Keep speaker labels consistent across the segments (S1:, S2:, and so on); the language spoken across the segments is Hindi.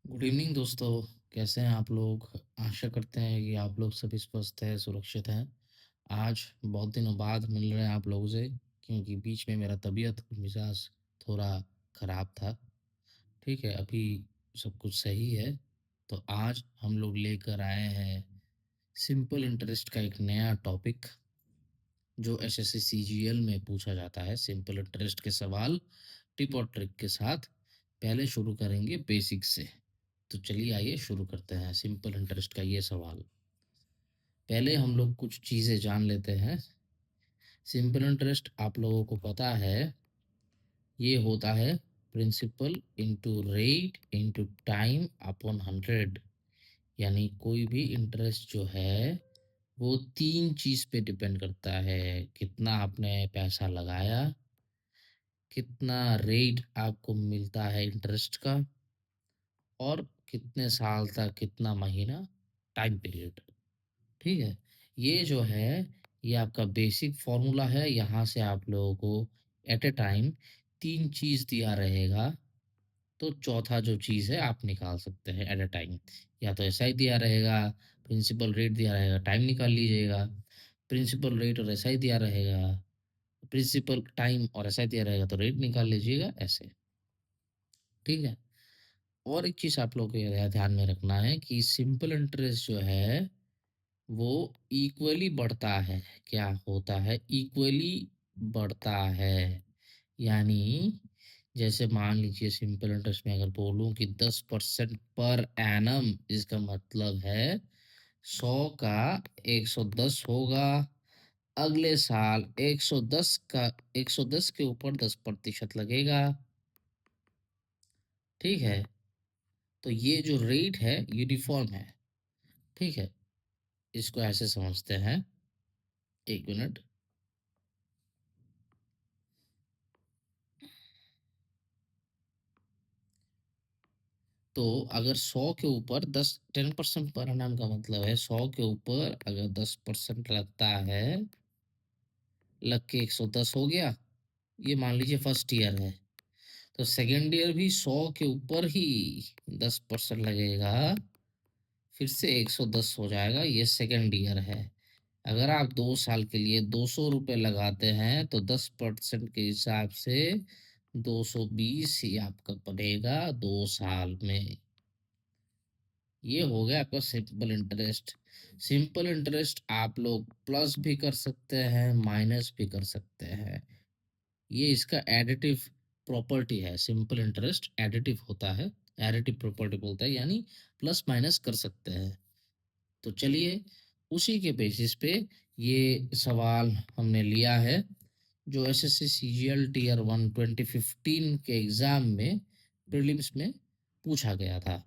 S1: गुड इवनिंग दोस्तों। कैसे हैं आप लोग? आशा करते हैं कि आप लोग सभी स्वस्थ हैं, सुरक्षित हैं। आज बहुत दिनों बाद मिल रहे हैं आप लोगों से, क्योंकि बीच में मेरा तबीयत और मिजाज थोड़ा ख़राब था। ठीक है, अभी सब कुछ सही है। तो आज हम लोग लेकर आए हैं सिंपल इंटरेस्ट का एक नया टॉपिक, जो एसएससी सीजीएल में पूछा जाता है। सिंपल इंटरेस्ट के सवाल टिप और ट्रिक के साथ। पहले शुरू करेंगे बेसिक से। तो चलिए आइए शुरू करते हैं सिंपल इंटरेस्ट का ये सवाल। पहले हम लोग कुछ चीज़ें जान लेते हैं। सिंपल इंटरेस्ट आप लोगों को पता है, ये होता है principal into rate into time upon 100। यानी कोई भी इंटरेस्ट जो है वो तीन चीज़ पे डिपेंड करता है। कितना आपने पैसा लगाया, कितना रेट आपको मिलता है इंटरेस्ट का, और कितने साल तक, कितना महीना, टाइम पीरियड। ठीक है? ये जो है, ये आपका बेसिक फ़ॉर्मूला है। यहाँ से आप लोगों को एट अ टाइम 3 चीज़ दिया रहेगा, तो चौथा जो चीज़ है आप निकाल सकते हैं एट अ टाइम। या तो एसआई दिया रहेगा, प्रिंसिपल रेट दिया रहेगा, टाइम निकाल लीजिएगा। प्रिंसिपल रेट और एसआई दिया रहेगा, प्रिंसिपल टाइम और एसआई दिया रहेगा तो रेट निकाल लीजिएगा ऐसे। ठीक है? और एक चीज़ आप लोगों को ये ध्यान में रखना है कि सिंपल इंटरेस्ट जो है वो इक्वली बढ़ता है। क्या होता है? इक्वली बढ़ता है। यानी जैसे मान लीजिए सिंपल इंटरेस्ट में अगर बोलूं कि 10% पर एनम, इसका मतलब है 100 का 110 होगा। अगले साल 110 का 110 के ऊपर 10% लगेगा। ठीक है? तो ये जो रेट है यूनिफॉर्म है। ठीक है? इसको ऐसे समझते हैं। एक मिनट। तो अगर 100 के ऊपर 10% पर एनम का मतलब है 100 के ऊपर अगर 10% लगता है, लग के 110 हो गया। ये मान लीजिए फर्स्ट ईयर है, तो सेकेंड ईयर भी 100 के ऊपर ही 10% लगेगा, फिर से 110 हो जाएगा। ये सेकेंड ईयर है। अगर आप 2 साल के लिए 200 रुपये लगाते हैं तो 10% के हिसाब से 220 ही आपका पड़ेगा 2 साल में। ये हो गया आपका सिंपल इंटरेस्ट। सिंपल इंटरेस्ट आप लोग प्लस भी कर सकते हैं, माइनस भी कर सकते हैं। ये इसका एडिटिव प्रॉपर्टी है। सिंपल इंटरेस्ट एडिटिव होता है, एडिटिव प्रॉपर्टी बोलता है, यानी प्लस माइनस कर सकते हैं। तो चलिए उसी के बेसिस पे ये सवाल हमने लिया है, जो एसएससी सीजीएल टीयर 1 2015 के एग्जाम में प्रीलिम्स में पूछा गया था।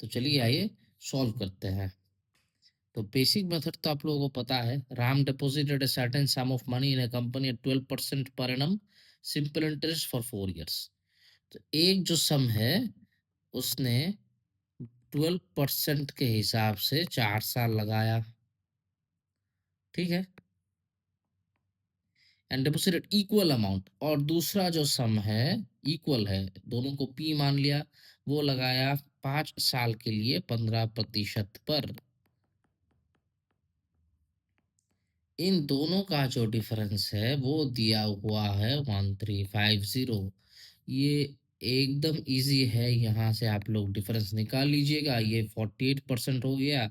S1: तो चलिए आइए सॉल्व करते हैं। तो बेसिक मेथड तो आप लोगों को पता है। Ram deposited a certain sum of money in a company at 12% per annum, simple interest for 4 years। तो एक जो सम है उसने 12% के हिसाब से 4 साल लगाया। ठीक है? एंड डिपॉजिटेड इक्वल अमाउंट, और दूसरा जो सम है इक्वल है, दोनों को पी मान लिया, वो लगाया 5 साल के लिए 15% पर। इन दोनों का जो डिफरेंस है वो दिया हुआ है 1350। ये एकदम इजी है। यहाँ से आप लोग डिफरेंस निकाल लीजिएगा। ये 48% हो गया,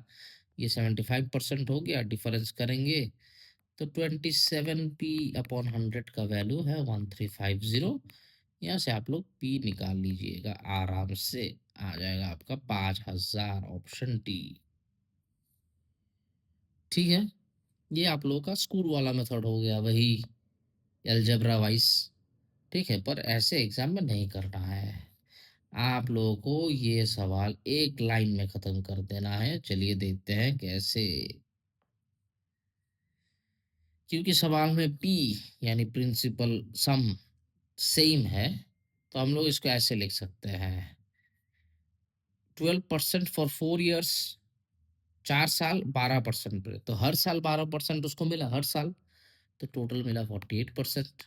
S1: ये 75% हो गया। डिफरेंस करेंगे तो 27p/100 का वैल्यू है 1350। यहाँ से आप लोग p निकाल लीजिएगा, आराम से आ जाएगा आपका 5000, ऑप्शन डी। ठीक है? ये आप लोगों का स्कूल वाला मेथड हो गया, वही अलजेब्रा वाइज। ठीक है? पर ऐसे एग्जाम में नहीं करना है। आप लोगों को ये सवाल एक लाइन में खत्म कर देना है। चलिए देखते हैं कैसे। क्योंकि सवाल में पी यानी प्रिंसिपल सम सेम है, तो हम लोग इसको ऐसे लिख सकते हैं। 12% फॉर 4 ईयर्स, 4 साल 12% पे, तो हर साल 12% उसको मिला हर साल, तो टोटल मिला 48%।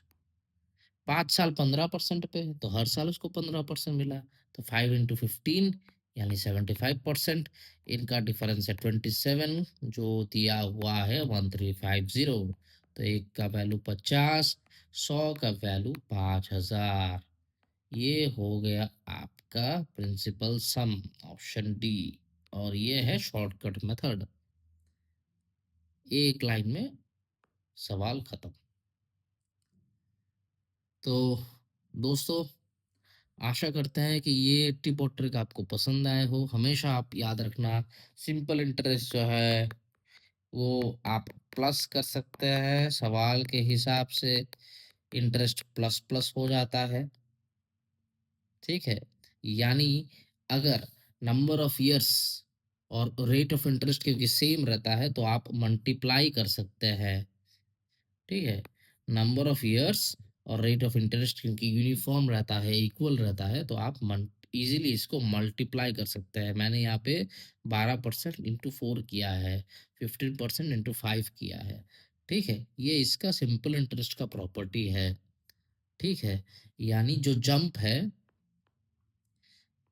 S1: 5 साल 15% पे, तो हर साल उसको 15% मिला, तो 5 इंटू 15 यानी 75%। इनका डिफरेंस है 27, जो दिया हुआ है 1350। तो एक का वैल्यू 50, 100 का वैल्यू 5000। ये हो गया आपका प्रिंसिपल सम, ऑप्शन डी। और ये है शॉर्टकट मेथड, एक लाइन में सवाल खत्म। तो दोस्तों, आशा करते हैं कि ये टिप और ट्रिक आपको पसंद आए हो। हमेशा आप याद रखना, सिंपल इंटरेस्ट जो है वो आप प्लस कर सकते हैं, सवाल के हिसाब से इंटरेस्ट प्लस प्लस हो जाता है, ठीक है। यानी अगर नंबर ऑफ इयर्स और रेट ऑफ इंटरेस्ट क्योंकि सेम रहता है, तो आप मल्टीप्लाई कर सकते हैं, ठीक है। नंबर ऑफ इयर्स और रेट ऑफ इंटरेस्ट क्योंकि यूनिफॉर्म रहता है, इक्वल रहता है, तो आप इजीली इसको मल्टीप्लाई कर सकते हैं। मैंने यहाँ पे 12% इंटू 4 किया है, 15% इंटू 5 किया है, ठीक है। ये इसका सिंपल इंटरेस्ट का प्रॉपर्टी है, ठीक है। यानी जो जंप है,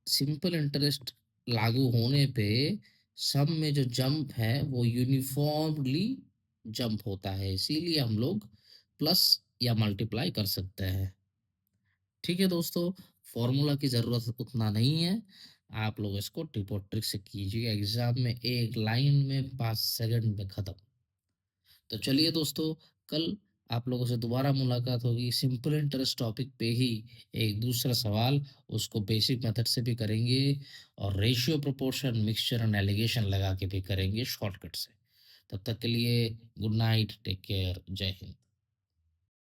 S1: सिंपल इंटरेस्ट लागू होने पे सम में जो जंप है वो यूनिफॉर्मली जंप होता है, इसीलिए हम लोग प्लस या मल्टीप्लाई कर सकते हैं, ठीक है दोस्तों। फॉर्मूला की ज़रूरत उतना नहीं है, आप लोग इसको टिप और ट्रिक से कीजिए, एग्जाम में एक लाइन में 5 सेकंड में ख़त्म। तो चलिए दोस्तों, कल आप लोगों से दोबारा मुलाकात होगी सिंपल इंटरेस्ट टॉपिक पे ही। एक दूसरा सवाल, उसको बेसिक मेथड से भी करेंगे और ratio proportion mixture and allegation लगा के भी करेंगे शॉर्टकट से। तब तक के लिए गुड नाइट, टेक केयर, जय हिंद।